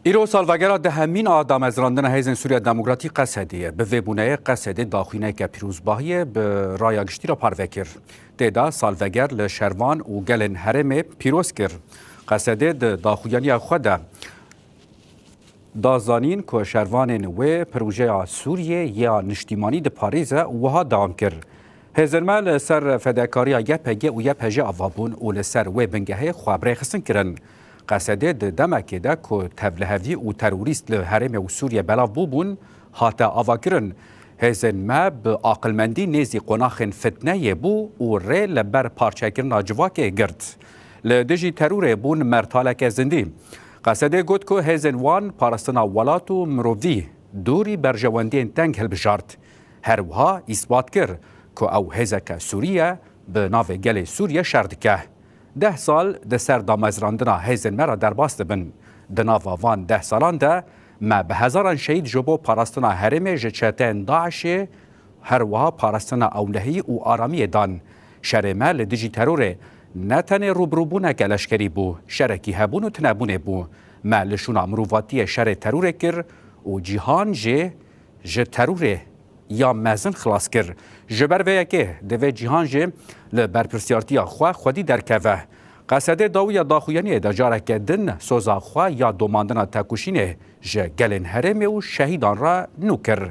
ایرو سالوگرا دهمین آدم از راندن هیزن سوریا دموکراتیک قصدیه به وبونه قصدی داخوینه که پیروزباهی به رایگشتی را پروکر تدا سالوگر لشروان و گلن هرم پیروز کر قصدی داخویانی خود دازانین که شروان و پروژه سوریه یا نشتیمانی ده پاریز وها دام کر هزرمال سر فداکاری یا پگه و یا پجه آوابون و لسر و بنگه خوابره خسن کرن قصده دمکه ده که تبلهوی و تروریست لحرم و سوریه بلاو بوبون حتا آواکرن هزن ما به عقلمندی نیزی قناخن فتنه بو و ری لبر پارچکرنا جواکه گرد لدجی ترور بون مرتالک زندی قصده گوت که هزن وان پارستنا ولات و مرووی دوری برجواندین تنگ هلبجارد هر وها اثبات کرد که او هزک سوریه به ناو گل سوریه شردکه 10 سال ده سر دامزراندنا هیزن مرا در باست بن دناوا وان 10 سالان ده ما به هزاران شهید جبو پاراستنا هرم جچتن داعش هر وها پاراستنا اولهی و آرامی دان شرمه لدیجی ترور نتن روبروبونه گلشکری بو شرکی هبون و تنبونه بو ما لشونا مروواتی شر ترور کر و جیهان جه ترور یا مزن خلاص کر جبر و یکه دوی جیهان جه لبرپرسیارتی خودی درکوه قصده داوی داخویانی دجاره که دن سوزا خوا یا دوماندنا تکوشینه جه گلن هرم و شهیدان را نوکر